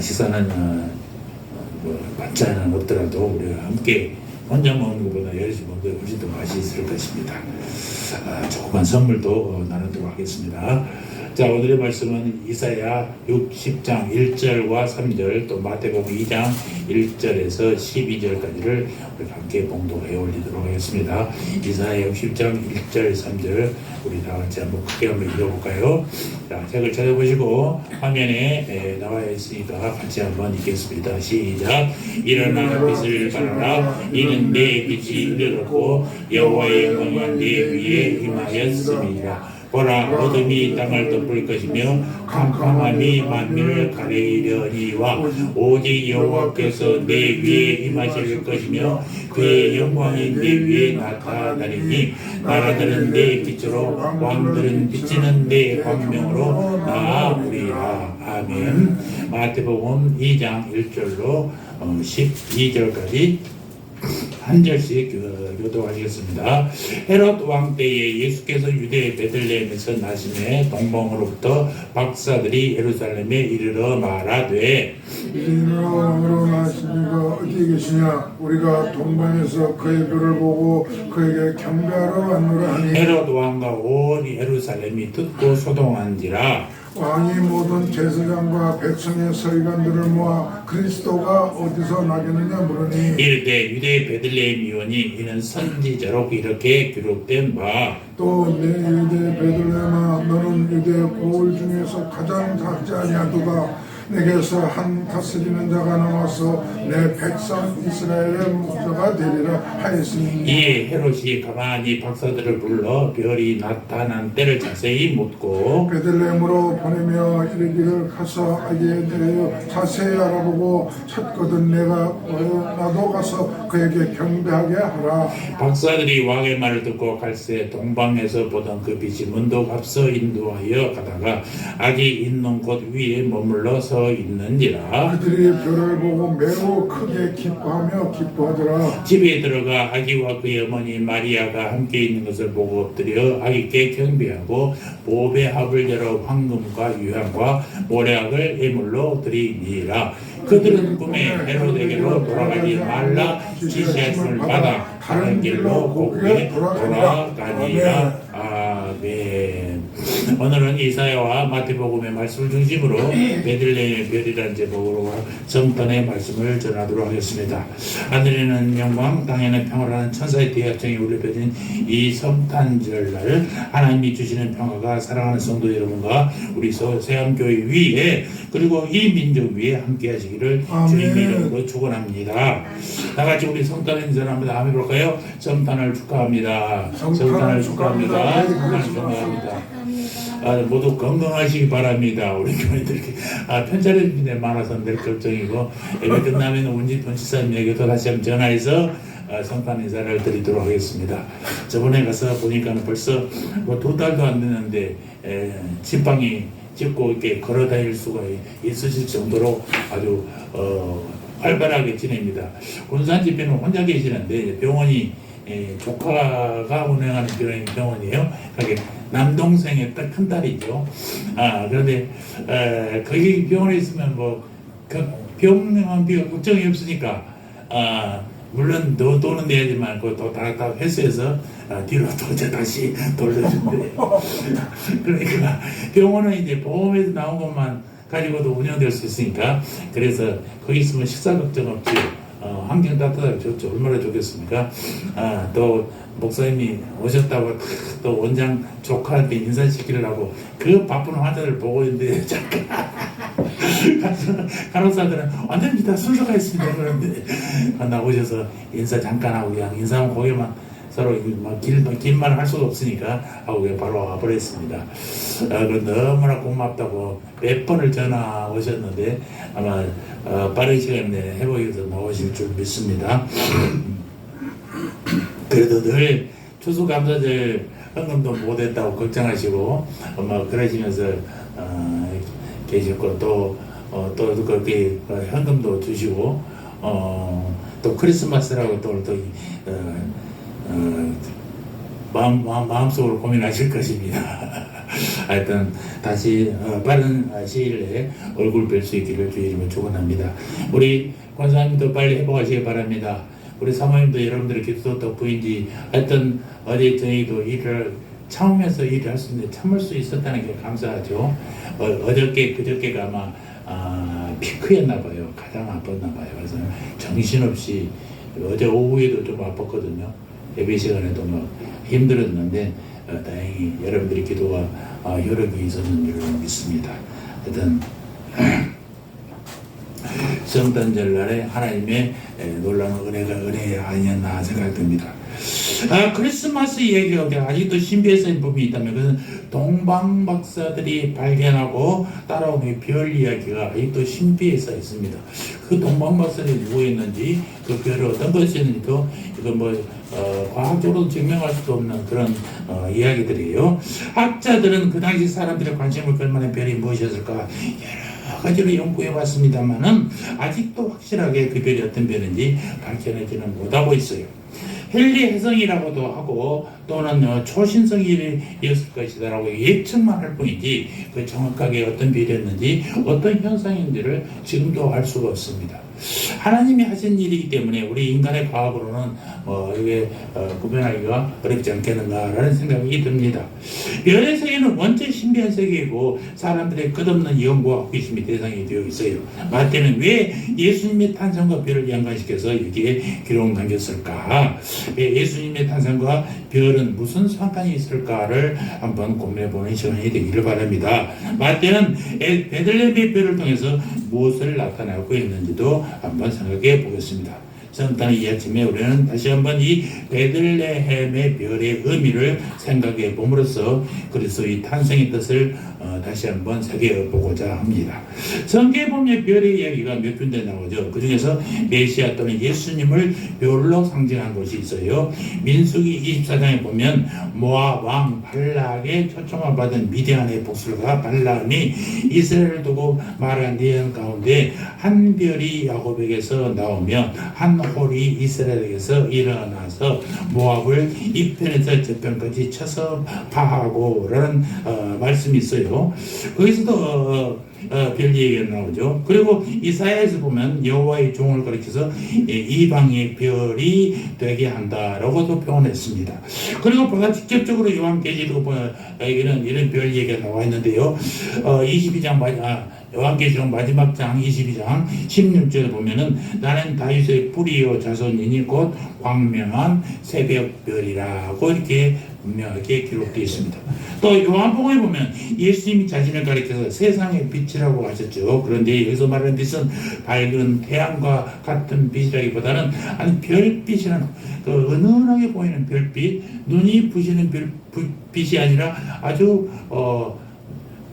식사는 반찬은 없더라도 우리가 함께 혼자 먹는 것보다 여럿이 먹는 게 훨씬 더 맛이 있을 것입니다. 조그만 선물도 나누도록 하겠습니다. 자, 오늘의 말씀은 이사야 60장 1절과 3절, 또 마태복음 2장 1절에서 12절까지를 우리가 함께 봉독해 올리도록 하겠습니다. 이사야 60장 1절 3절 우리 다 같이 한번 크게 한번 읽어볼까요? 자, 책을 찾아보시고 화면에 나와 있으니까 같이 한번 읽겠습니다. 시작. 일어나 빛을 발하라. 이는 내 빛이 이르렀고 여호와의 영광이 내 위에 임하였습니다. 보라, 어둠이 땅을 덮을 것이며 캄캄함이 만민을 가리려니와 오직 여호와께서 내 위에 임하실 것이며 그의 영광이 내 위에 나타나리니 나라들은 내 빛으로 왕들은 비치는 내 광명으로 나아오리라. 아멘. 마태복음 2장 1절로 12절까지 한 절씩 교도하시겠습니다. 헤롯 왕 때에 예수께서 유대 베들레헴에서 나심에 동방으로부터 박사들이 예루살렘에 이르러 말하되 이리로 왕으로 나신 이가 어디 계시냐? 우리가 동방에서 그의 별을 보고 그에게 경배하러 왔노라 하니 헤롯 왕과 온 예루살렘이 듣고 소동한지라. 왕이 모든 제사장과 백성의 서기관들을 모아 그리스도가 어디서 나겠느냐 물으니 이르되 유대 베들레헴이오니 이는 선지자로 이렇게 기록된 바. 또 내 유대 베들레헴아 너는 유대 고을 중에서 가장 작지 아니하도다. 내게서 한 다스리는 자가 나와서 내 백성 이스라엘의 목자가 되리라 하였으니 이에 헤롯이 가만히 박사들을 불러 별이 나타난 때를 자세히 묻고 베들레헴으로 보내며 이르기를 가서 아기에 대하여 자세히 알아보고 찾거든 내가 나도 가서 그에게 경배하게 하라. 박사들이 왕의 말을 듣고 갈새 동방에서 보던 그 빛이 문득 앞서 인도하여 가다가 아기 있는 곳 위에 머물러 서 있는지라. 그들이 별을 보고 매우 크게 기뻐하며 기뻐하더라. 집에 들어가 아기와 그의 어머니 마리아가 함께 있는 것을 보고 엎드려 아기께 경배하고 보배 합을 열어 황금과 유향과 모략을 예물로 드리니라. 그들은 꿈에 헤롯에게로 돌아가지 말라 지시하심을 받아 다른 길로 곧게 돌아가니라. 아멘. 오늘은 이사야와 마태복음의 말씀을 중심으로 베들레헴의 별이라는 제목으로 성탄의 말씀을 전하도록 하겠습니다. 하늘에는 영광, 땅에는 평화라는 천사의 대합청이 울려펴진 이 성탄절날 하나님이 주시는 평화가 사랑하는 성도 여러분과 우리 새암교회 위에 그리고 이 민족 위에 함께 하시기를 주님 이름으로 축원합니다. 다같이 우리 성탄 인사를 한번 다음에 볼까요? 성탄을 축하합니다. 성탄을 축하합니다. 성탄을 축하합니다. 모두 건강하시기 바랍니다. 우리 교회들 편차력이 많아서 늘 걱정이고 예배 끝나면 원진 지사님에게도 다시 한번 전화해서 성탄 인사를 드리도록 하겠습니다. 저번에 가서 보니까 벌써 2달도 안 됐는데 지팡이 짚고 이렇게 걸어 다닐 수가 있으실 정도로 아주 활발하게 지냅니다. 군산 집회는 혼자 계시는데 병원이 조카가 운영하는 병원이에요. 그게 남동생의 딱 큰 딸이죠. 그런데 거기 병원에 있으면 병원 비가 걱정이 없으니까 물론 돈은 내야지만 그것도 다 회수해서 뒤로 또 다시 돌려준대요. 그러니까 병원은 이제 보험에서 나온 것만 가지고도 운영될 수 있으니까 그래서 거기 있으면 식사 걱정 없지. 환경 따뜻하게 좋죠. 얼마나 좋겠습니까? 또 목사님이 오셨다고 또 원장 조카한테 인사시키려고 그 바쁜 환자들 보고 있는데 잠깐 간호사들은 완전히 다 순서가 있습니다. 그런데 나오셔서 인사 잠깐 하고 그냥 인사하고 고개만 서로 긴 말을 할 수가 없으니까 하고 그냥 바로 와버렸습니다. 너무나 고맙다고 몇 번을 전화 오셨는데 아마 빠른 시간 내에 회복이 더 나오실 줄 믿습니다. 그래도 늘 추수감사절 헌금도 못했다고 걱정하시고 그러시면서 계셨고 또 그렇게 현금도 주시고 또 크리스마스라고 또 마음속으로 고민하실 것입니다. 하여튼 다시 빠른 시일 내에 얼굴 뵐 수 있기를 주의 이름으로 축원합니다. 우리 권사님도 빨리 회복하시기 바랍니다. 우리 사모님도 여러분들의 기도 덕분인지 하여튼 어제 저희도 일을 참으면서 일을 할 수 있는데 참을 수 있었다는 게 감사하죠. 그저께가 아마 피크였나 봐요. 가장 아팠나 봐요. 그래서 정신없이 어제 오후에도 좀 아팠거든요. 예배 시간에도 막 힘들었는데 다행히 여러분들의 기도가 효력이 있었는 줄로 믿습니다. 하여튼 성탄절날에 하나님의 놀라운 은혜 아니었나 생각됩니다. 크리스마스 얘기가 아직도 신비의 부분이 있다면 그것은 동방 박사들이 발견하고 따라오는 별 이야기가 아직도 신비에 써 있습니다. 그 동방 박사들이 누구였는지 그 별이 어떤 것이었는지도 이거 과학적으로 증명할 수도 없는 그런 이야기들이에요. 학자들은 그 당시 사람들의 관심을 끌 만한 별이 무엇이었을까 여러 가지로 연구해 봤습니다만은 아직도 확실하게 그 별이 어떤 별인지 밝혀내지는 못하고 있어요. 헨리 혜성이라고도 하고 또는 초신성이었을 것이다라고 예측만 할 뿐이지 그 정확하게 어떤 별이었는지 어떤 현상인지를 지금도 알 수가 없습니다. 하나님이 하신 일이기 때문에 우리 인간의 과학으로는 이게 구별하기가 어렵지 않겠는가라는 생각이 듭니다. 별의 세계는 원체 신비한 세계이고 사람들의 끝없는 연구와 호기심이 대상이 되어 있어요. 마태는 왜 예수님의 탄생과 별을 연관시켜서 여기에 기록 남겼을까? 예수님의 탄생과 별은 무슨 상관이 있을까를 한번 고민해보는 시간이 되기를 바랍니다. 마태는 베들레헴의 별을 통해서 무엇을 나타내고 있는지도 한번 생각해 보겠습니다. 성탄 이 아침에 우리는 다시 한번 이 베들레헴의 별의 의미를 생각해 봄으로써 그리스도의 탄생의 뜻을 다시 한번 새겨 보고자 합니다. 성경에 보면 별의 이야기가 몇 군데 나오죠. 그 중에서 메시아 또는 예수님을 별로 상징한 것이 있어요. 민수기 24장에 보면 모압 왕 발락의 초청을 받은 미디안의 복술가 발람이 이스라엘을 두고 말한 내용 가운데 한 별이 야곱에게서 나오며 한 홀이 이스라엘에게서 일어나서 모압을 이편에서 저편까지 쳐서 파하고 라는 말씀이 있어요. 거기서도 별 얘기가 나오죠. 그리고 이사야에서 보면 여호와의 종을 가리켜서 이방의 별이 되게 한다라고도 표현했습니다. 그리고 보다 직접적으로 요한계시록에는 이런 별 얘기가 나와 있는데요. 22장 요한계시록 마지막 장 22장 16절에 보면은 나는 다윗의 뿌리요 자손이니 곧 광명한 새벽별이라고 이렇게 분명하게 기록되어 있습니다. 또 요한복음에 보면 예수님이 자신을 가리켜서 세상의 빛이라고 하셨죠. 그런데 여기서 말하는 빛은 밝은 태양과 같은 빛이라기보다는 아니 별빛이라는 그 은은하게 보이는 별빛, 눈이 부시는 빛이 아니라 아주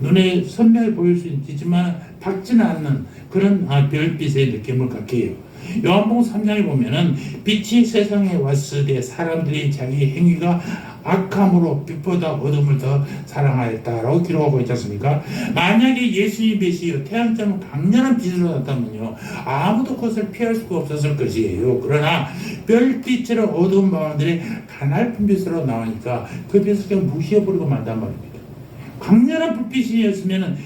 눈에 선명히 보일 수 있지만 밝지는 않는 그런 별빛의 느낌을 갖게 해요. 요한복음 3장에 보면은 빛이 세상에 왔을 때 사람들이 자기 행위가 악함으로 빛보다 어둠을 더 사랑하였다라고 기록하고 있지 않습니까? 만약에 예수님의 빛이 태양처럼 강렬한 빛으로 나타나면요 아무도 그것을 피할 수가 없었을 것이에요. 그러나 별빛처럼 어두운 마음들이 가냘픈 빛으로 나오니까 그 빛을 그냥 무시해버리고 만단 말입니다. 강렬한 불빛이었으면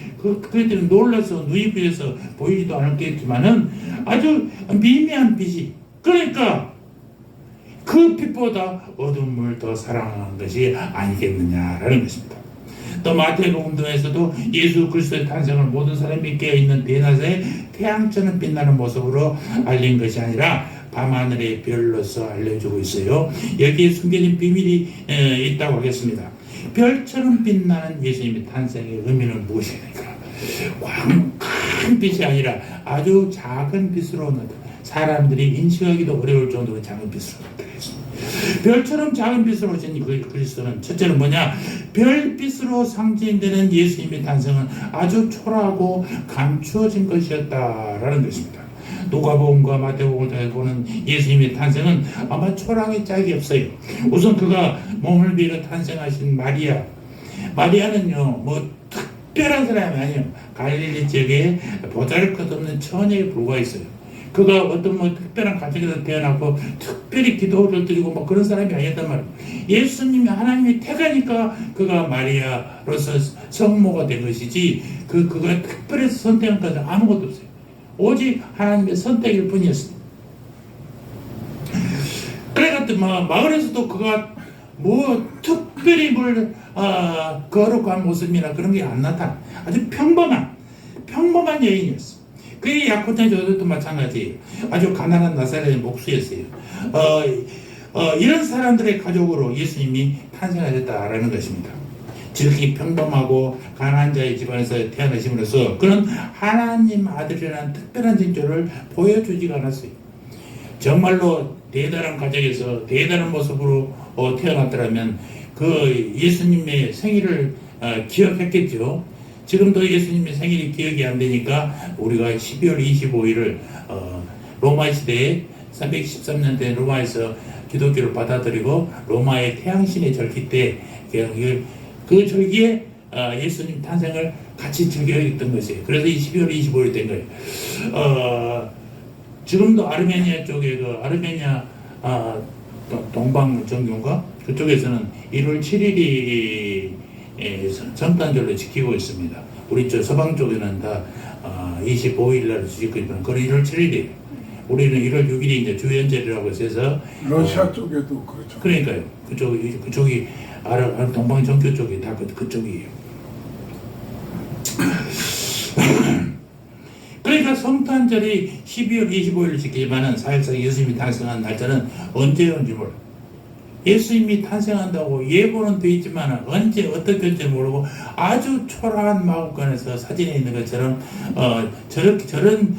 그들은 놀라서 눈이 부여서 보이지도 않았겠지만은 아주 미미한 빛이 그러니까 그 빛보다 어둠을 더 사랑하는 것이 아니겠느냐라는 것입니다. 또 마태복음 등에서도 예수 그리스도의 탄생을 모든 사람이 깨어있는 대낮에 태양처럼 빛나는 모습으로 알린 것이 아니라 밤하늘의 별로서 알려주고 있어요. 여기에 숨겨진 비밀이 있다고 하겠습니다. 별처럼 빛나는 예수님의 탄생의 의미는 무엇입니까? 큰 빛이 아니라 아주 작은 빛으로 사람들이 인식하기도 어려울 정도로 작은 빛으로 나타났습니다. 별처럼 작은 빛으로 오신 그리스도는 첫째는 뭐냐? 별빛으로 상징되는 예수님의 탄생은 아주 초라하고 감추어진 것이었다라는 것입니다. 누가복음과 마태복음을 통해 보는 예수님의 탄생은 아마 초라하게 짝이 없어요. 우선 그가 몸을 빌어 탄생하신 마리아는요 특별한 사람이 아니에요. 갈릴리 지역에 보잘것없는 처녀에 불과했어요. 그가 어떤 뭐 특별한 가정에서 태어나고 특별히 기도를 드리고 뭐 그런 사람이 아니었단 말이에요. 예수님이 하나님이 택하니까 그가 마리아로서 성모가 된 것이지 그가 특별해서 선택한 것은 아무것도 없어요. 오직 하나님의 선택일 뿐이었습니다. 그러니까 뭐 마을에서도 그가 뭐 특별히 거룩한 모습이나 그런 게 안 나타나. 아주 평범한 여인이었어. 그의 야코탄 저도 마찬가지예요. 아주 가난한 나사렛의 목수였어요. 이런 사람들의 가족으로 예수님이 탄생하셨다라는 것입니다. 지극히 평범하고 가난한 자의 집안에서 태어나심으로써 그런 하나님 아들이라는 특별한 징조를 보여주지가 않았어요. 정말로 대단한 가정에서 대단한 모습으로 태어났더라면 그 예수님의 생일을 기억했겠죠. 지금도 예수님의 생일이 기억이 안 되니까 우리가 12월 25일을 로마 시대에 313년대 로마에서 기독교를 받아들이고 로마의 태양신의 절기 때 그 절기에 예수님 탄생을 같이 즐겨했던 것이에요. 그래서 12월 25일이 된 거예요. 지금도 아르메니아 쪽에 아르메니아 동방정교인가 그쪽에서는 1월 7일이 성탄절로 지키고 있습니다. 우리 저 서방 쪽에는 다 25일 날 지키고 있는 그런 1월 7일이에요. 우리는 1월 6일이 이제 주연절이라고 해서 러시아 쪽에도 그렇죠. 그러니까요. 그쪽이 동방정교 쪽이 다 그쪽이에요. 그러니까 성탄절이 12월 25일을 지키지만은 사실상 예수님이 탄생한 날짜는 언제였는지 몰라. 예수님이 탄생한다고 예고는 돼 있지만 언제 어떻게 될지 모르고 아주 초라한 마구간에서 사진에 있는 것처럼 저런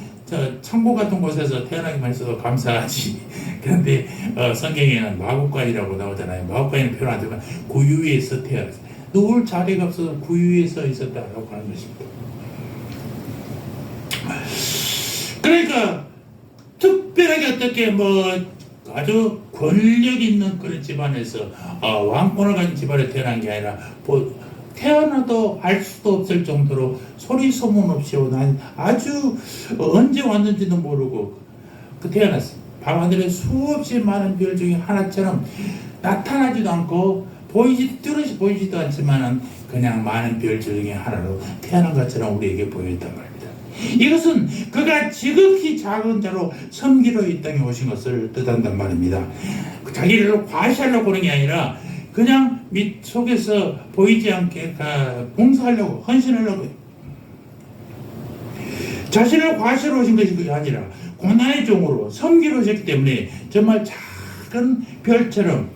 창고 같은 곳에서 태어나기만 했어도 감사하지. 그런데 성경에는 마구간이라고 나오잖아요. 마구간에는 표현 안 되지만 구유에서 태어났어요. 누울 자리가 없어서 구유에서 있었다라고 하는 것입니다. 그러니까 특별하게 어떻게 아주 권력 있는 그런 집안에서 왕권을 가진 집안에 태어난 게 아니라 태어나도 알 수도 없을 정도로 소리 소문 없이 난 아주 언제 왔는지도 모르고 태어났어요. 밤하늘에 수없이 많은 별 중에 하나처럼 나타나지도 않고 뚜렷이 보이지도 않지만 그냥 많은 별 중에 하나로 태어난 것처럼 우리에게 보였단 말입니다. 이것은 그가 지극히 작은 자로 섬기러 이 땅에 오신 것을 뜻한단 말입니다. 자기를 과시하려고 하는 게 아니라 그냥 밑 속에서 보이지 않게 봉사하려고 헌신하려고 해요. 자신을 과시하러 오신 것이 아니라 고난의 종으로 섬기러 오셨기 때문에 정말 작은 별처럼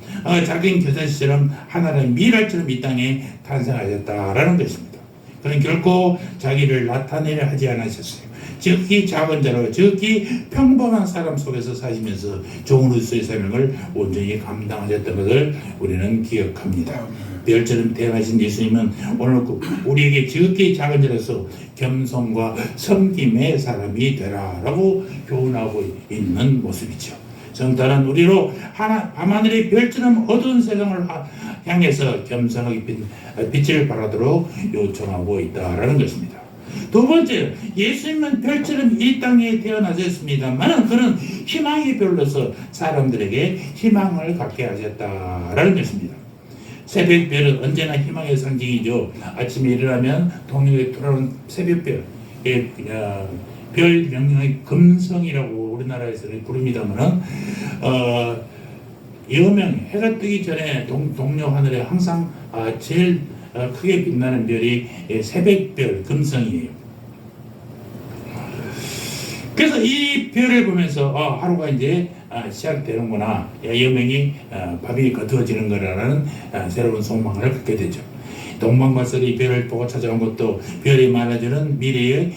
작은 겨자씨처럼 하나의 미랄처럼 이 땅에 탄생하셨다라는 것입니다. 그는 결코 자기를 나타내려 하지 않으셨어요. 지극히 작은 자로 지극히 평범한 사람 속에서 사시면서 종으로서의 사명을 온전히 감당하셨던 것을 우리는 기억합니다. 별처럼 태어나신 예수님은 오늘 우리에게 지극히 작은 자로서 겸손과 섬김의 사람이 되라라고 교훈하고 있는 모습이죠. 성탄은 우리로 밤하늘의 별처럼 어두운 세상을 향해서 겸손하게 빛을 발하도록 요청하고 있다라는 것입니다. 두 번째, 예수님은 별처럼 이 땅에 태어나셨습니다만 그는 희망의 별로서 사람들에게 희망을 갖게 하셨다라는 것입니다. 새벽별은 언제나 희망의 상징이죠. 아침에 일어나면 동력에 돌아오는 새벽별, 별 명령의 금성이라고 우리나라에서는 부릅니다만은 여명 해가 뜨기 전에 동료 하늘에 항상 제일 크게 빛나는 별이 새벽별 금성이에요. 그래서 이 별을 보면서 하루가 이제 시작되는구나, 여명이 밤이 거두어지는 거라는 새로운 소망을 갖게 되죠. 동방발설이 별을 보고 찾아온 것도 별이 말해주는 미래의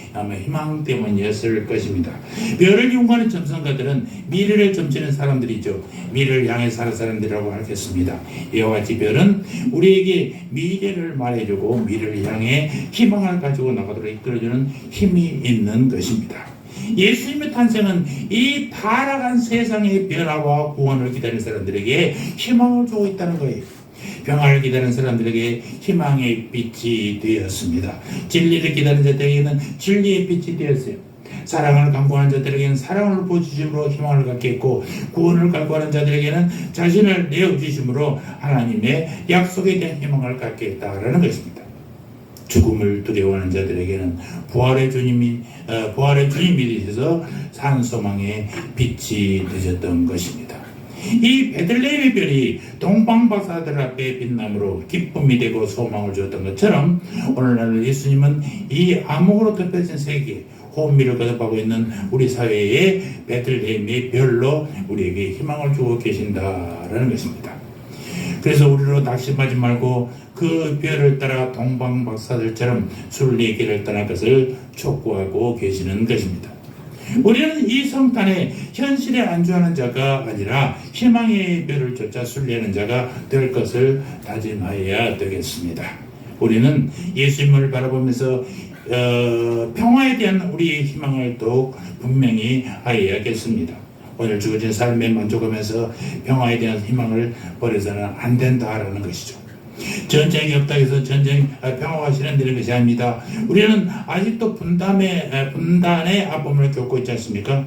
희망 때문이었을 것입니다. 별을 연구하는 점성가들은 미래를 점치는 사람들이죠. 미래를 향해 사는 사람들이라고 하겠습니다. 이와 같이 별은 우리에게 미래를 말해주고 미래를 향해 희망을 가지고 나가도록 이끌어주는 힘이 있는 것입니다. 예수님의 탄생은 이 타락한 세상의 변화와 구원을 기다리는 사람들에게 희망을 주고 있다는 거예요. 평화를 기다리는 사람들에게 희망의 빛이 되었습니다. 진리를 기다리는 자들에게는 진리의 빛이 되었어요. 사랑을 강구하는 자들에게는 사랑을 부어주심으로 희망을 갖게 했고, 구원을 강구하는 자들에게는 자신을 내어주심으로 하나님의 약속에 대한 희망을 갖게 했다라는 것입니다. 죽음을 두려워하는 자들에게는 부활의 주님이 되셔서 산 소망의 빛이 되셨던 것입니다. 이 베들레헴의 별이 동방박사들 앞에 빛남으로 기쁨이 되고 소망을 주었던 것처럼, 오늘날 예수님은 이 암흑으로 덮여진 세계, 혼미를 거듭하고 있는 우리 사회의 베들레헴의 별로 우리에게 희망을 주고 계신다라는 것입니다. 그래서 우리로 낙심하지 말고 그 별을 따라 동방박사들처럼 순리의 길을 떠날 것을 촉구하고 계시는 것입니다. 우리는 이 성탄에 현실에 안주하는 자가 아니라 희망의 별을 쫓아 순리하는 자가 될 것을 다짐하여야 되겠습니다. 우리는 예수님을 바라보면서 평화에 대한 우리의 희망을 더욱 분명히 하여야겠습니다. 오늘 주어진 삶에 만족하면서 평화에 대한 희망을 버려서는 안 된다라는 것이죠. 전쟁이 없다 해서 평화가 실현되는 것이 아닙니다. 우리는 아직도 분단의 아픔을 겪고 있지 않습니까?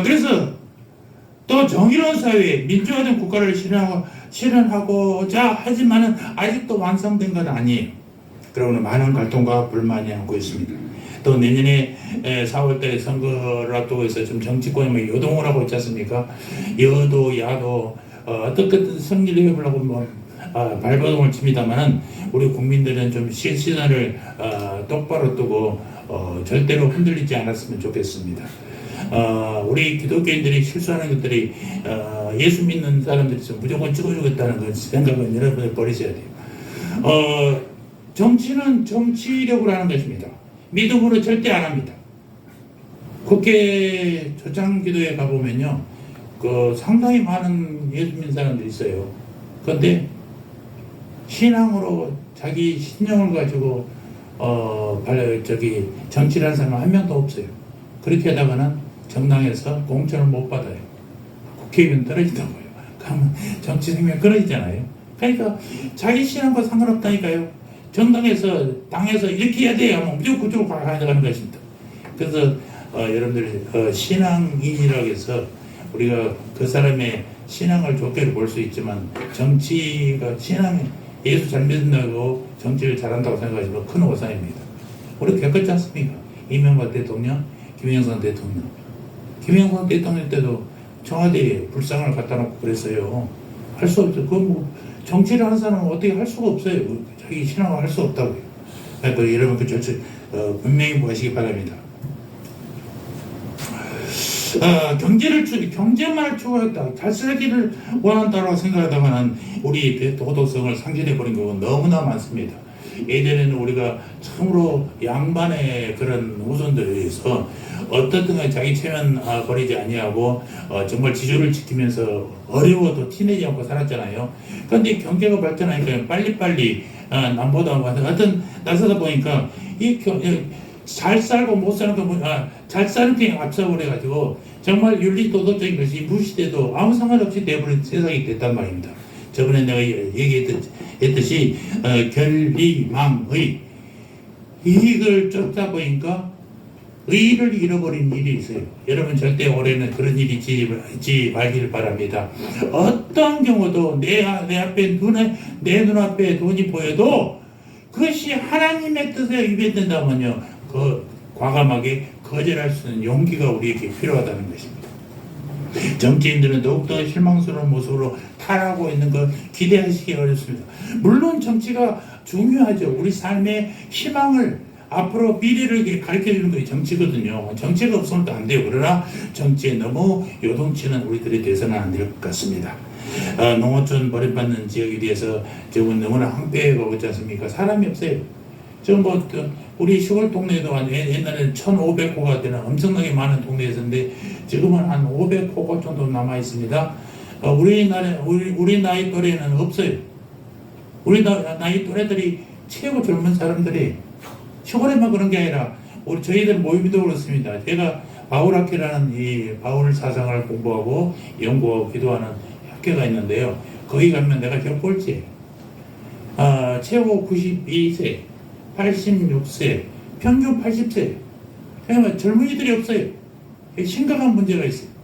그래서 또 정의로운 사회, 민주화된 국가를 실현하고자 하지만은 아직도 완성된 건 아니에요. 그러므로 많은 갈등과 불만이 안고 있습니다. 또 내년에 4월달에 선거를 앞두고 있어 좀 정치권이 요동을 하고 있지 않습니까? 여도 야도 어떻게든 승리를 해보려고 발버둥을 칩니다만은, 우리 국민들은 좀 시선을 똑바로 두고 절대로 흔들리지 않았으면 좋겠습니다. 우리 기독교인들이 실수하는 것들이 예수 믿는 사람들이 무조건 찍어주겠다는 그 생각은 여러분이 버리셔야 돼요. 정치는 정치력으로 하는 것입니다. 믿음으로 절대 안 합니다. 국회 초창기도에 가보면요, 상당히 많은 예수 믿는 사람들이 있어요. 그런데 신앙으로 자기 신념을 가지고 정치를 하는 사람은 한 명도 없어요. 그렇게 하다가는 정당에서 공천을 못 받아요. 국회의원 떨어지다고요. 그러면 정치 생명 끊어지잖아요. 그러니까 자기 신앙과 상관없다니까요. 정당에서 당에서 이렇게 해야 돼요 하면 무조건 그쪽으로 가는 것입니다. 그래서 여러분들 신앙인이라고 해서 우리가 그 사람의 신앙을 좋게 볼 수 있지만, 정치가 신앙이 예수 잘 믿는다고 정치를 잘한다고 생각하시면 큰 오산입니다. 우리 겪었지 않습니까? 이명박 대통령, 김영삼 대통령. 김영삼 대통령 때도 청와대에 불상을 갖다 놓고 그랬어요. 할 수 없죠. 정치를 하는 사람은 어떻게 할 수가 없어요. 자기 신앙을 할 수 없다고요. 그러니까 여러분 분명히 보시기 바랍니다. 경제만 추구했다, 잘 살기를 원한다고 생각하다가는 우리 도덕성을 상실해버린 경우가 너무나 많습니다. 예전에는 우리가 참으로 양반의 그런 후손들에 의해서 어떻든 자기 체면 버리지 아니하고 정말 지조를 지키면서 어려워도 티내지 않고 살았잖아요. 그런데 경제가 발전하니까 빨리빨리 남보다 하여튼 나서다 보니까 잘 살고 못 사는 잘 사는 게 앞서버려가지고 정말 윤리 도덕적인 것이 무시돼도 아무 상관없이 돼버린 세상이 됐단 말입니다. 저번에 내가 얘기했듯이 결리망의 이익을 쫓다 보니까 의의를 잃어버린 일이 있어요. 여러분 절대 올해는 그런 일이 있지 말기를 바랍니다. 어떤 경우도 내 눈앞에 돈이 보여도 그것이 하나님의 뜻에 위배된다면요, 과감하게 거절할 수 있는 용기가 우리에게 필요하다는 것입니다. 정치인들은 더욱더 실망스러운 모습으로 탈하고 있는 것 기대하시기 어렵습니다. 물론 정치가 중요하죠. 우리 삶의 희망을, 앞으로 미래를 가르쳐주는 것이 정치거든요. 정치가 없으면 또 안 돼요. 그러나 정치에 너무 요동치는 우리들이 돼서는 안 될 것 같습니다. 농어촌 버림받는 지역에 대해서 지금은 너무나 황폐해가고 있지 않습니까? 사람이 없어요. 지금 우리 시골 동네에도 옛날에는 1,500호가 되는 엄청나게 많은 동네였는데 지금은 한 500호 정도 남아 있습니다. 우리 나이 또래는 없어요. 우리 나이 또래들이 최고 젊은 사람들이 시골에만 그런 게 아니라 저희들 모임도 그렇습니다. 제가 바울학회라는 이 바울 사상을 공부하고 연구하고 기도하는 학교가 있는데요. 거기 가면 내가 격꼴찌예요. 최고 92세, 86세, 평균 80세. 그러니까 젊은이들이 없어요. 심각한 문제가 있어요.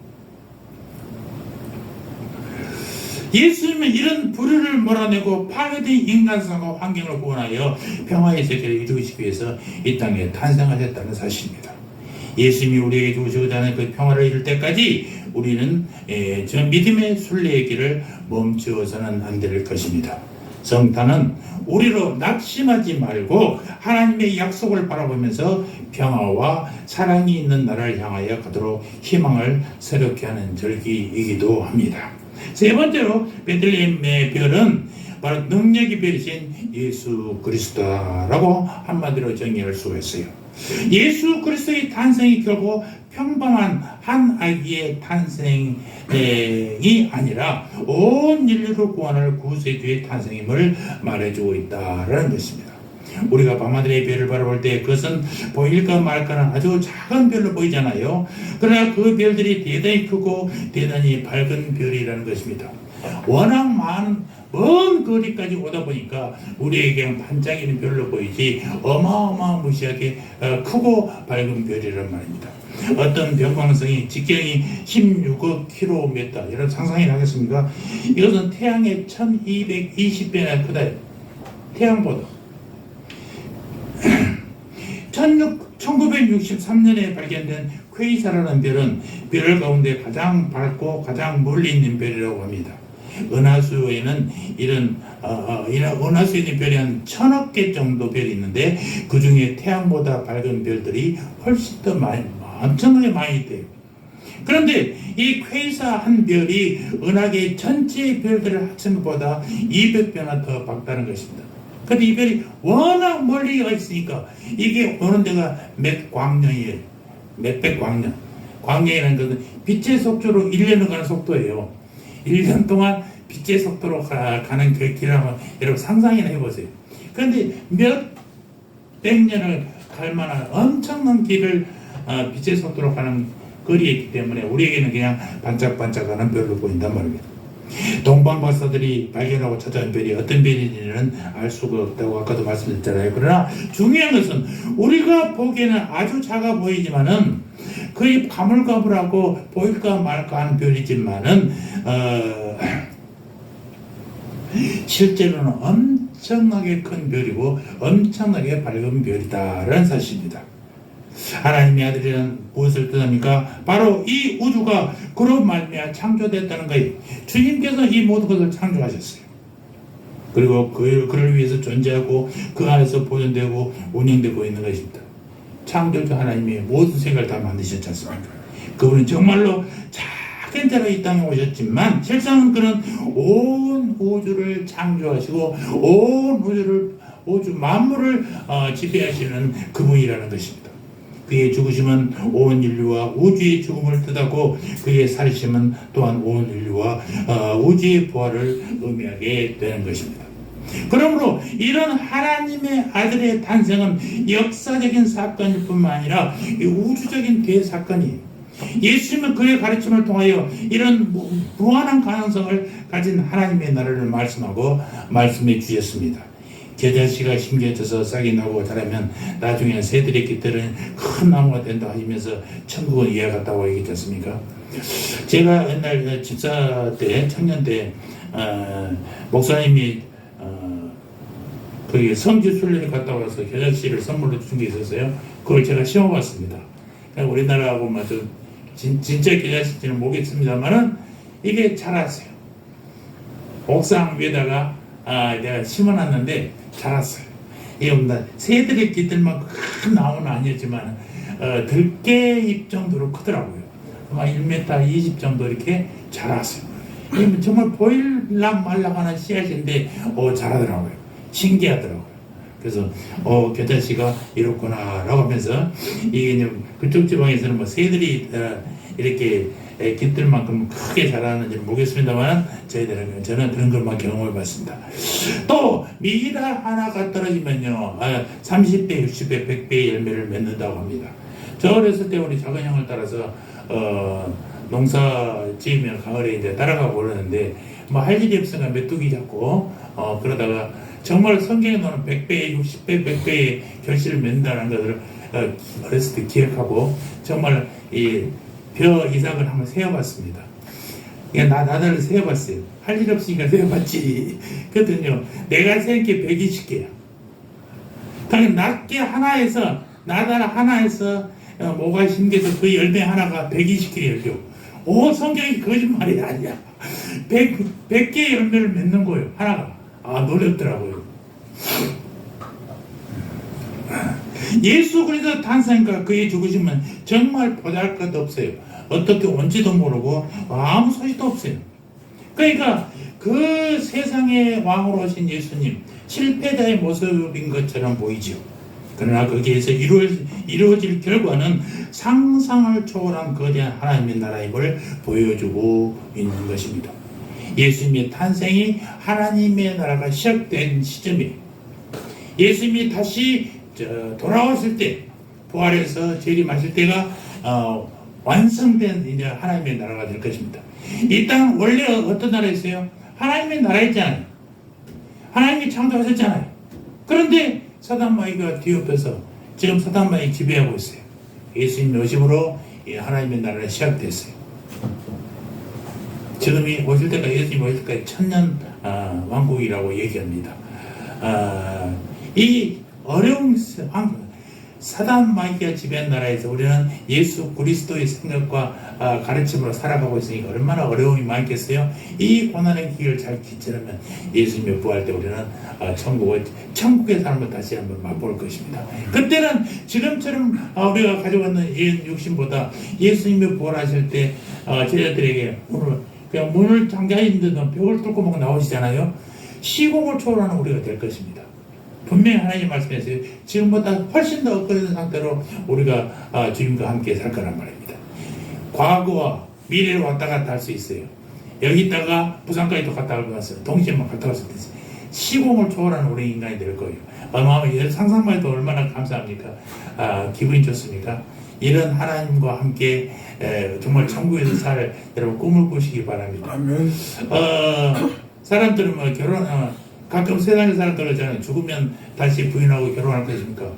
예수님은 이런 불의를 몰아내고 파괴된 인간성과 환경을 구원하여 평화의 세계를 이루시기 위해서 이 땅에 탄생하셨다는 사실입니다. 예수님이 우리에게 주시고자 하는 그 평화를 이룰 때까지 우리는 저 믿음의 순례의 길을 멈추어서는 안 될 것입니다. 성탄은 우리로 낙심하지 말고 하나님의 약속을 바라보면서 평화와 사랑이 있는 나라를 향하여 가도록 희망을 새롭게 하는 절기이기도 합니다. 세 번째로 베들레헴의 별은 바로 능력의 별이신 예수 그리스도라고 한마디로 정의할 수 있어요. 예수 그리스도의 탄생이 결국 평범한 한 아기의 탄생이 아니라 온 인류를 구원할 구세주의 탄생임을 말해주고 있다는 것입니다. 우리가 밤하늘의 별을 바라볼 때 그것은 보일까 말까는 아주 작은 별로 보이잖아요. 그러나 그 별들이 대단히 크고 대단히 밝은 별이라는 것입니다. 워낙 먼 거리까지 오다 보니까 우리에게 그냥 반짝이는 별로 보이지 어마어마무시하게 크고 밝은 별이란 말입니다. 어떤 병광성이 직경이 16억 킬로미터, 여러분 상상이 나겠습니까? 이것은 태양의 1220배나 크다. 태양보다. 1963년에 발견된 퀘이사라는 별은 별 가운데 가장 밝고 가장 멀리 있는 별이라고 합니다. 은하수에는 이런 은하수에 있는 별이 한 1000억 개 정도 별이 있는데 그 중에 태양보다 밝은 별들이 훨씬 더 엄청나게 많이 있대요. 그런데 이 퀘이사 한 별이 은하계 전체 별들을 합친 것보다 200배나 더 밝다는 것입니다. 근데 이 별이 워낙 멀리 가 있으니까 이게 오는 데가 몇 광년이에요. 몇백 광년. 광년이라는 것은 빛의 속도로 1년을 가는 속도예요. 1년 동안 빛의 속도로 가는 그 길을 한번 여러분 상상이나 해보세요. 그런데 몇 백 년을 갈 만한 엄청난 길을 빛의 속도로 가는 거리에 있기 때문에 우리에게는 그냥 반짝반짝하는 별로 보인단 말입니다. 동방박사들이 발견하고 찾아온 별이 어떤 별인지는 알 수가 없다고 아까도 말씀드렸잖아요. 그러나 중요한 것은 우리가 보기에는 아주 작아 보이지만은 거의 가물가물하고 보일까 말까 하는 별이지만은 실제로는 엄청나게 큰 별이고 엄청나게 밝은 별이다라는 사실입니다. 하나님의 아들이란 무엇을 뜻합니까? 바로 이 우주가 그로 말미암아 창조됐다는 거예요. 주님께서 이 모든 것을 창조하셨어요. 그리고 그를 위해서 존재하고 그 안에서 보존되고 운영되고 있는 것입니다. 창조주 하나님이 모든 세계를 다 만드셨지 않습니까? 그분은 정말로 작은 자로 이 땅에 오셨지만 실상은 그는 온 우주를 창조하시고 온 우주 만물을 지배하시는 그분이라는 것입니다. 그의 죽으심은 온 인류와 우주의 죽음을 뜻하고 그의 살으심은 또한 온 인류와 우주의 부활을 의미하게 되는 것입니다. 그러므로 이런 하나님의 아들의 탄생은 역사적인 사건일 뿐만 아니라 우주적인 대사건이에요. 예수님은 그의 가르침을 통하여 이런 무한한 가능성을 가진 하나님의 나라를 말씀해 주셨습니다. 겨자씨가 심겨져서 싹이 나고 자라면 나중에 새들의 깃들은 큰 나무가 된다 하시면서 천국은 이와 같다고 얘기했지 않습니까? 제가 옛날 집사 때 청년 때 목사님이 거기 성지 순례를 갔다 와서 겨자씨를 선물로 준 게 있었어요. 그걸 제가 심어봤습니다. 우리나라하고 진짜 겨자씨는 모르겠습니다만은 이게 자랐어요. 옥상 위에다가 내가 심어놨는데 자랐어요. 이게 새들의 깃들만 큰 나무는 아니었지만 들깨잎 정도로 크더라고요. 아마 1m 20 정도 이렇게 자랐어요. 정말 보일락 말락 하는 씨앗인데 자라더라고요. 신기하더라고요. 그래서 겨자씨가 이렇구나 라고 하면서 이게 그쪽 지방에서는 새들이 이렇게 깃들만큼 크게 자라는지는 모르겠습니다만 저는 그런 것만 경험해 봤습니다. 또 미라 하나가 떨어지면요 30배, 60배, 100배의 열매를 맺는다고 합니다. 저 어렸을 때 우리 작은 형을 따라서 농사 지으면 가을에 이제 따라가 보려는데 할 일이 없으니까 메뚜기 잡고 그러다가 정말 성경에 나오는 100배에 60배, 100배의 결실을 맺는다는 것을 어렸을 때 기억하고 정말 이 벼 이삭을 한번 세어봤습니다. 나달을 세어봤어요. 할 일 없으니까 세어봤지. 그랬더니요, 내가 세운 게 120개야. 당연히 낱개 하나에서, 나달 하나에서 뭐가 심겨서 그 열매 하나가 120개 열려. 오, 성경이 거짓말이 아니야. 100개의 열매를 맺는 거예요, 하나가. 아, 놀랍더라고요. 예수 그리스도 탄생과 그의 죽으심은 정말 보잘것 없어요. 어떻게 온지도 모르고 아무 소식도 없어요. 그러니까 그 세상의 왕으로 오신 예수님, 실패자의 모습인 것처럼 보이죠. 그러나 거기에서 이루어질 결과는 상상을 초월한 거대한 하나님의 나라임을 보여주고 있는 것입니다. 예수님의 탄생이 하나님의 나라가 시작된 시점이에요. 예수님이 다시 돌아왔을 때, 부활해서 재림하실 때가 완성된 이제 하나님의 나라가 될 것입니다. 이 땅은 원래 어떤 나라였어요? 하나님의 나라였잖아요. 하나님이 창조하셨잖아요. 그런데 사단 마귀가 뒤엎여서 지금 사단 마귀가 지배하고 있어요. 예수님 오심으로 하나님의 나라가 시작됐어요. 지금이 오실 때까지, 예수님 오실 때까지 천년 왕국이라고 얘기합니다. 이 어려운 사단 마귀가 지배한 나라에서 우리는 예수 그리스도의 생각과 가르침으로 살아가고 있으니까 얼마나 어려움이 많겠어요. 이 고난의 길을 잘 기치려면 예수님의 부활 때 우리는 천국의 삶을 다시 한번 맛볼 것입니다. 그때는 지금처럼 우리가 가지고 있는 이런 육신보다 예수님이 부활하실 때 제자들에게 그냥 문을 잠겨 있는데도 벽을 뚫고 막 나오시잖아요. 시공을 초월하는 우리가 될 것입니다. 분명히 하나님 말씀하세요. 지금보다 훨씬 더 업그레이드 상태로 우리가 주님과 함께 살 거란 말입니다. 과거와 미래를 왔다 갔다 할 수 있어요. 여기 있다가 부산까지도 갔다 왔어요. 동시에만 갔다 왔을 때 시공을 초월하는 우리 인간이 될 거예요. 상상만 해도 얼마나 감사합니까? 기분이 좋습니까? 이런 하나님과 함께 정말 천국에서 살 여러분 꿈을 꾸시기 바랍니다. 아멘. 사람들은 뭐 가끔 세상의 사람들 그러잖아요. 죽으면 다시 부인하고 결혼할 것입니까?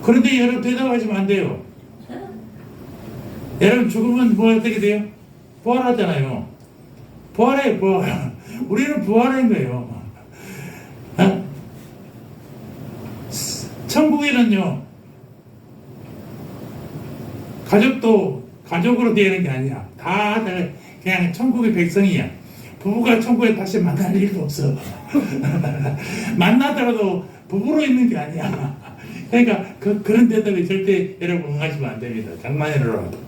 그런데 여러분 대답하시면 안 돼요. 여러분 죽으면 뭐 어떻게 돼요? 부활하잖아요. 부활해요, 부활. 우리는 부활한 거예요. 천국에는요, 가족으로 되는 게 아니야. 다 그냥 천국의 백성이야. 부부가 천국에 다시 만날 일도 없어. 만나더라도 부부로 있는 게 아니야. 그러니까 그런 대답에 절대 여러분 응하시면 안 됩니다. 장난이라도.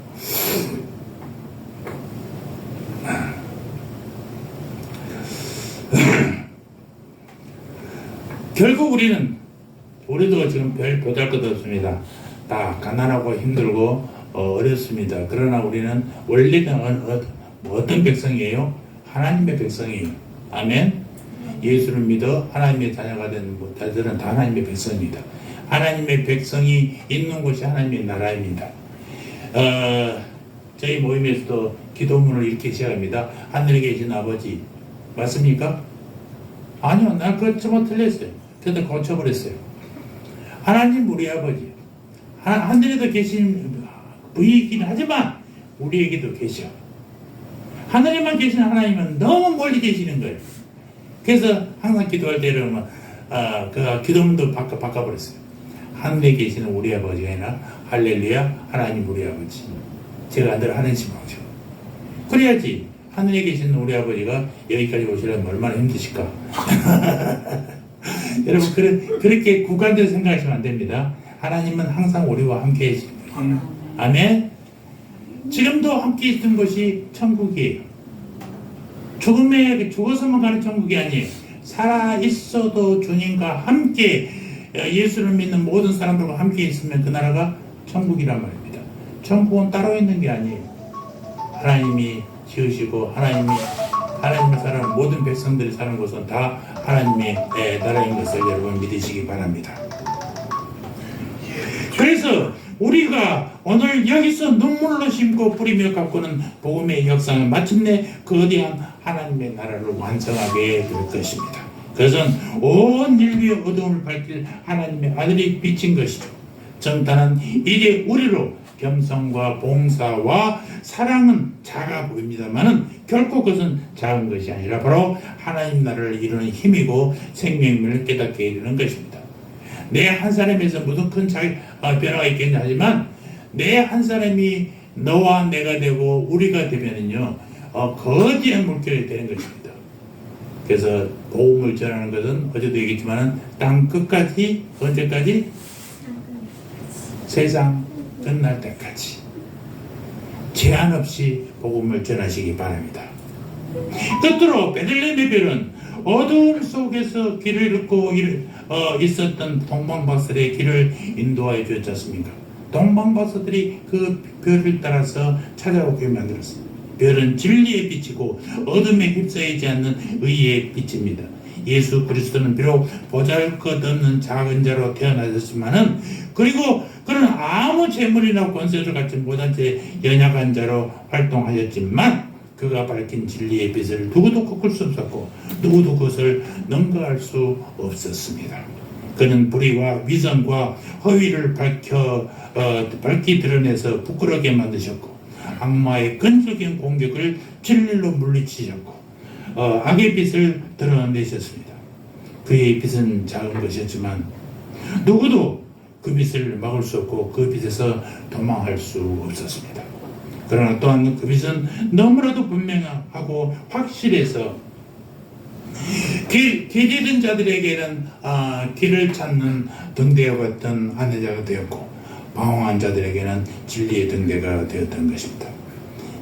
결국 우리도 지금 별 보잘것 없습니다. 다 가난하고 힘들고 어렵습니다. 그러나 우리는 원래는 어떤 백성이에요? 하나님의 백성이에요. 아멘. 예수를 믿어 하나님의 자녀가 된 자들은 다 하나님의 백성입니다. 하나님의 백성이 있는 곳이 하나님의 나라입니다. 저희 모임에서도 기도문을 이렇게 시작합니다. 하늘에 계신 아버지. 맞습니까? 아니요, 난 그거 좀 틀렸어요. 그런데 고쳐버렸어요. 하나님 우리 아버지. 하늘에도 계신 분이긴 하지만 우리에게도 계셔. 하늘에만 계신 하나님은 너무 멀리 계시는 거예요. 그래서 항상 기도할 때 이러면 그 기도문도 바꿔버렸어요. 하늘에 계시는 우리 아버지가 아니라 할렐루야 하나님 우리 아버지. 제가 늘 하는 식으로죠. 그래야지 하늘에 계시는 우리 아버지가 여기까지 오시려면 얼마나 힘드실까. 여러분 그렇게 구간적으로 생각하시면 안 됩니다. 하나님은 항상 우리와 함께 계십니다. 아멘. 지금도 함께 있는 것이 천국이에요. 죽어서만 가는 천국이 아니에요. 살아 있어도 주님과 함께 예수를 믿는 모든 사람들과 함께 있으면 그 나라가 천국이란 말입니다. 천국은 따로 있는 게 아니에요. 하나님이 지으시고 하나님을 사랑하는 모든 백성들이 사는 곳은 다 하나님의 나라인 것을 여러분 믿으시기 바랍니다. 그래서 우리가 오늘 여기서 눈물로 심고 뿌리며 가꾸는 복음의 역사는 마침내 거대한 하나님의 나라를 완성하게 될 것입니다. 그것은 온 인류의 어둠을 밝힐 하나님의 아들이 비친 것이죠. 정단은 이제 우리로 겸손과 봉사와 사랑은 작아 보입니다만은 결코 그것은 작은 것이 아니라 바로 하나님 나라를 이루는 힘이고 생명을 깨닫게 이루는 것입니다. 내 한 사람에서 무슨 큰 변화가 있겠냐 하지만 내 한 사람이 너와 내가 되고 우리가 되면은요 거대한 물결이 되는 것입니다. 그래서 복음을 전하는 것은 어제도 얘기했지만 땅 끝까지 언제까지? 세상 끝날 때까지 제한 없이 복음을 전하시기 바랍니다. 끝으로 베들레헴의 별은 어두움 속에서 길을 잃고 있었던 동방박사들의 길을 인도하여 주었지 않습니까? 동방박사들이 그 별을 따라서 찾아오게 만들었습니다. 별은 진리의 빛이고 어둠에 휩싸이지 않는 의의 빛입니다. 예수 그리스도는 비록 보잘것없는 작은 자로 태어나셨지만은 그리고 그는 아무 재물이나 권세를 갖지 못한 채 연약한 자로 활동하셨지만 그가 밝힌 진리의 빛을 누구도 꺾을 수 없었고 누구도 그것을 능가할 수 없었습니다. 그는 불의와 위선과 허위를 밝히 드러내서 부끄럽게 만드셨고 악마의 끈질긴 공격을 진리로 물리치셨고 악의 빛을 드러내셨습니다. 그의 빛은 작은 것이었지만 누구도 그 빛을 막을 수 없고 그 빛에서 도망할 수 없었습니다. 그러나 또한 그 빛은 너무나도 분명하고 확실해서 길 잃은 자들에게는 길을 찾는 등대와 같은 안내자가 되었고 방황한 자들에게는 진리의 등대가 되었던 것입니다.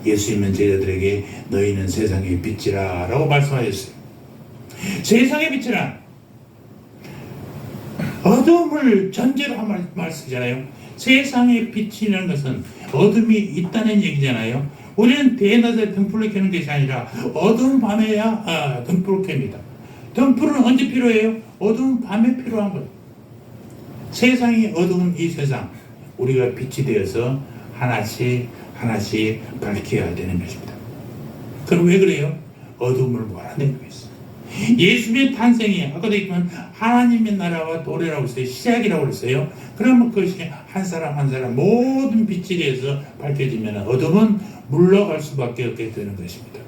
예수님은 제자들에게 너희는 세상의 빛이라 라고 말씀하셨어요. 세상의 빛이란 어둠을 전제로 한 말씀이잖아요. 세상의 빛이라는 것은 어둠이 있다는 얘기잖아요. 우리는 대낮에 등불을 켜는 것이 아니라 어두운 밤에야 등불을 켭니다. 등불은 언제 필요해요? 어두운 밤에 필요한 거예요. 세상이 어두운 이 세상 우리가 빛이 되어서 하나씩 밝혀야 되는 것입니다. 그럼 왜 그래요? 어둠을 몰아내기 위해서. 예수님의 탄생이 아까도 얘기했지만 하나님의 나라와 도래라고 했어요. 시작이라고 했어요. 그러면 그것이 한 사람 한 사람 모든 빛이 되어서 밝혀지면 어둠은 물러갈 수밖에 없게 되는 것입니다.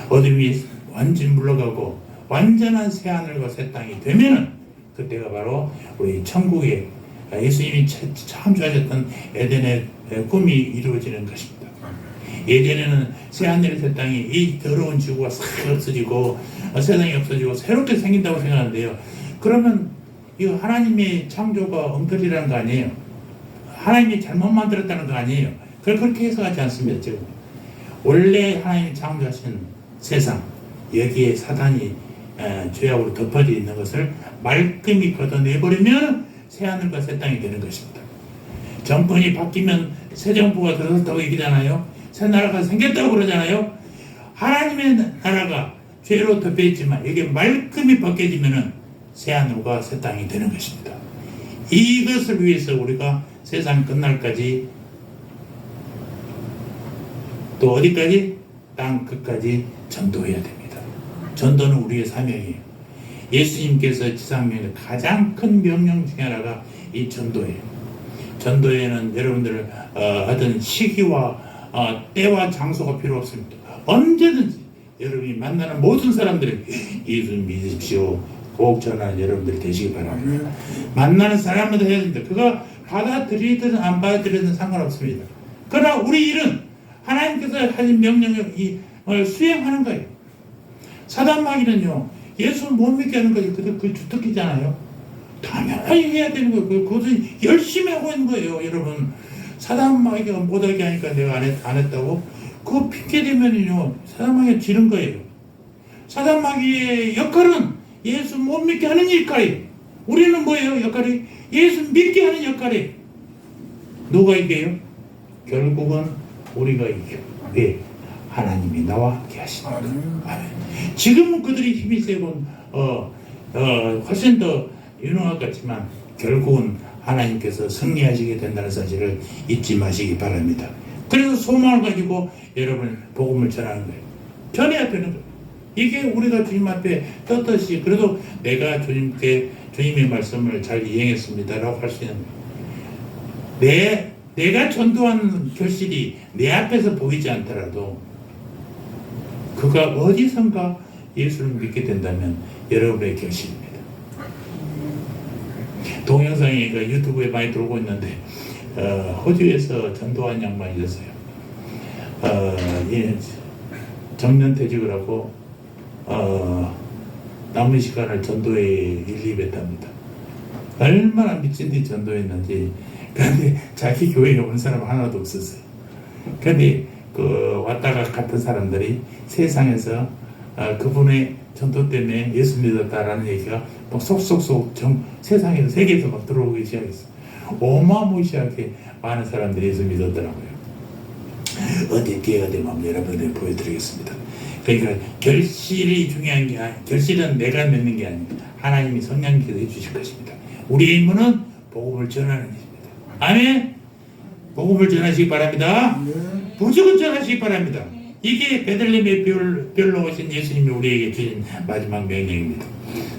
어둠이 완전히 물러가고 완전한 새하늘과 새 땅이 되면은 그때가 바로 우리 천국의 예수님이 창조하셨던 에덴의 꿈이 이루어지는 것입니다. 예전에는 새하늘의 새 땅이 이 더러운 지구가 싹 없어지고 세상이 없어지고 새롭게 생긴다고 생각하는데요. 그러면 이거 하나님의 창조가 엉터리라는 거 아니에요? 하나님이 잘못 만들었다는 거 아니에요? 그걸 그렇게 해석하지 않습니다. 지금 원래 하나님이 창조하신 세상 여기에 사단이 죄악으로 덮어져 있는 것을 말끔히 걷어내버리면 새하늘과 새 땅이 되는 것입니다. 정권이 바뀌면 새 정부가 들어섰다고 얘기하잖아요. 새 나라가 생겼다고 그러잖아요. 하나님의 나라가 죄로 덮여있지만 이게 말끔히 벗겨지면 새하늘과 새 땅이 되는 것입니다. 이것을 위해서 우리가 세상 끝날까지 또 어디까지? 땅 끝까지 전도해야 됩니다. 전도는 우리의 사명이에요. 예수님께서 지상명의 가장 큰 명령 중에 하나가 이 전도예요. 전도에는 여러분들 어떤 시기와 때와 장소가 필요 없습니다. 언제든지 여러분이 만나는 모든 사람들에게 예수 믿으십시오. 꼭 전하는 여러분들이 되시기 바랍니다. 만나는 사람마다 해야 됩니다. 그거 받아들이든 안 받아들이든 상관없습니다. 그러나 우리 일은 하나님께서 하신 명령을 수행하는 거예요. 사단마귀는요, 예수 못 믿게 하는 것이 그 주특기잖아요. 당연히 해야 되는 거예요. 그것은 열심히 하고 있는 거예요, 여러분. 사단마귀가 못하게 하니까 내가 안 했다고? 그거 핑계 대면은요, 사단마귀가 지는 거예요. 사단마귀의 역할은 예수 못 믿게 하는 역할이에요. 우리는 뭐예요, 역할이? 예수 믿게 하는 역할이에요. 누가 이겨요? 결국은 우리가 이겨. 왜? 하나님이 나와 함께 하시니까. 아멘. 지금은 그들이 힘이 세고 훨씬 더 유능할 것 같지만 결국은 하나님께서 승리하시게 된다는 사실을 잊지 마시기 바랍니다. 그래서 소망을 가지고 여러분 복음을 전하는 거예요. 전해야 되는 거예요. 이게 우리가 주님 앞에 떳떳이 그래도 내가 주님의 말씀을 잘 이행했습니다라고 할 수 있는 내가 전도한 결실이 내 앞에서 보이지 않더라도 그가 어디선가 예수를 믿게 된다면 여러분의 결실입니다. 동영상이 유튜브에 많이 들어오고 있는데 호주에서 전도한 양반이 있었어요. 정년퇴직을 하고 남은 시간을 전도에 일입했답니다. 얼마나 미친 듯이 전도했는지. 그런데 자기 교회에 온 사람 하나도 없었어요. 그런데 그 왔다가 갔던 사람들이 세상에서 그분의 전도 때문에 예수 믿었다라는 얘기가 막 속속속 세상에서 세계에서 막 들어오기 시작했어요. 어마무시하게 많은 사람들이 예수 믿었더라고요. 어디 기회가 되면 여러분들에게 보여드리겠습니다. 그러니까 결실이 중요한 게 아니에요. 결실은 내가 맺는 게 아닙니다. 하나님이 성령께서 해주실 것입니다. 우리의 임무는 복음을 전하는 것입니다. 아멘. 복음을 전하시기 바랍니다. 무조건 전하시기 바랍니다. 이게 베들레헴의 별로 오신 예수님이 우리에게 주신 마지막 명령입니다.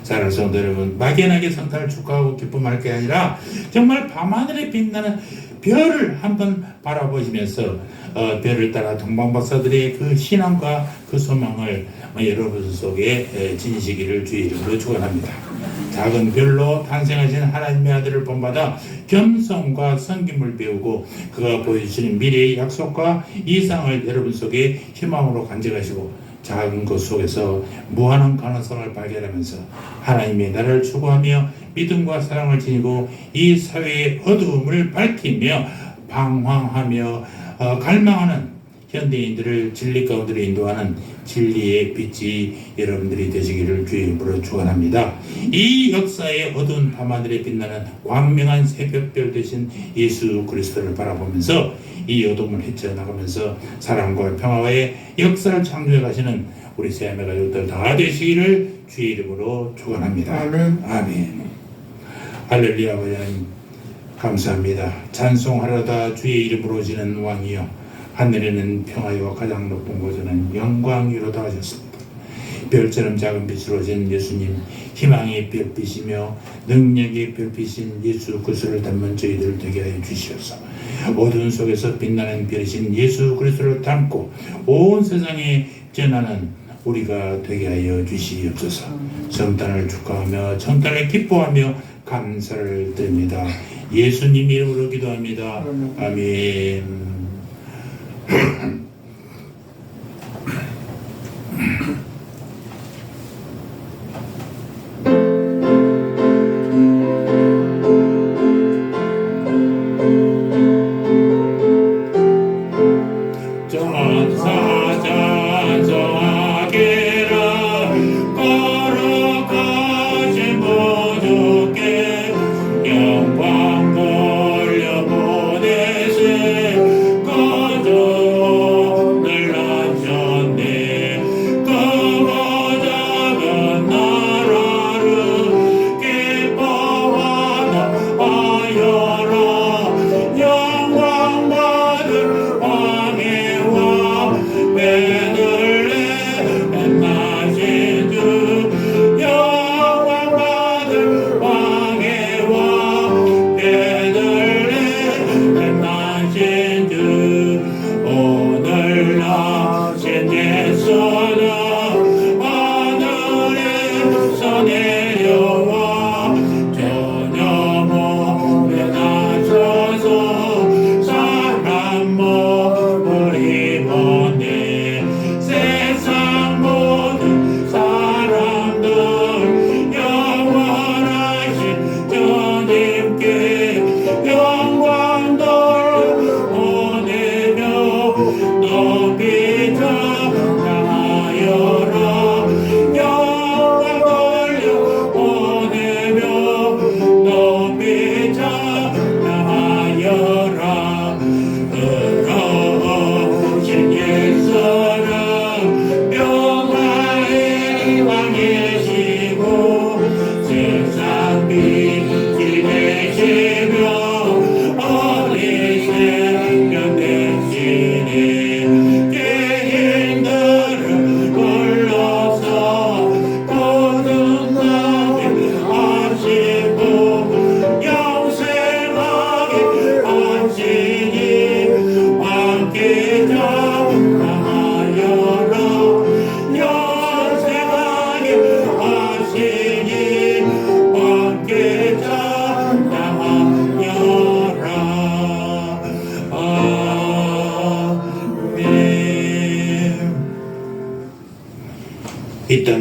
사랑하는 성도 여러분, 막연하게 성탄을 축하하고 기쁨할 게 아니라 정말 밤하늘에 빛나는 별을 한번 바라보시면서 별을 따라 동방박사들의 그 신앙과 그 소망을 여러분 속에 지니시기를 주의 이름으로 축원합니다. 작은 별로 탄생하신 하나님의 아들을 본받아 겸손과 섬김을 배우고 그가 보여주시는 미래의 약속과 이상을 여러분 속에 희망으로 간직하시고 작은 것 속에서 무한한 가능성을 발견하면서 하나님의 나라를 추구하며 믿음과 사랑을 지니고 이 사회의 어두움을 밝히며 방황하며 갈망하는 현대인들을 진리 가운데로 인도하는 진리의 빛이 여러분들이 되시기를 주의 이름으로 축원합니다. 이 역사의 어두운 밤하늘에 빛나는 광명한 새벽별 되신 예수 그리스도를 바라보면서 이 어둠을 헤쳐나가면서 사랑과 평화의 역사를 창조해 가시는 우리 새하매 가족들 다 되시기를 주의 이름으로 축원합니다. 아멘. 아멘. 할렐루야. 하나님 감사합니다. 찬송하려다 주의 이름으로 오시는 왕이여 하늘에는 평화와 가장 높은 곳에는 영광이로다 하셨습니다. 별처럼 작은 빛으로 오신 예수님, 희망의 별빛이며 능력의 별빛인 예수 그리스도를 닮은 저희들 되게 하여 주시옵소서. 어두운 속에서 빛나는 별이신 예수 그리스도를 닮고 온 세상에 전하는 우리가 되게 하여 주시옵소서. 성탄을 축하하며 성탄을 기뻐하며 감사를 드립니다. 예수님 이름으로 기도합니다. 아멘.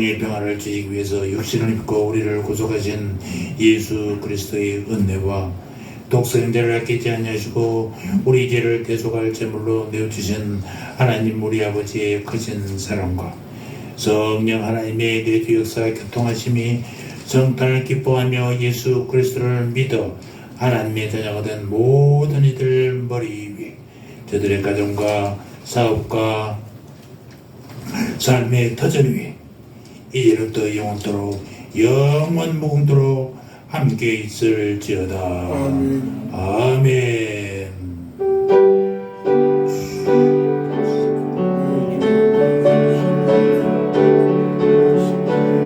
영혼의 평화를 주시기 위해서 육신을 입고 우리를 구속하신 예수 그리스도의 은혜와 독서 형제를 아끼지 아니하시고 우리 죄를 대속할 제물로 내어주신 하나님 우리 아버지의 크신 사랑과 성령 하나님의 내주 역사 교통하심이 성탄을 기뻐하며 예수 그리스도를 믿어 하나님의 자녀가 된 모든 이들 머리 위에 저들의 가정과 사업과 삶의 터전 위에 이제부터 영원토록 영원 무궁토록 함께 있을지어다. 아멘. 아멘.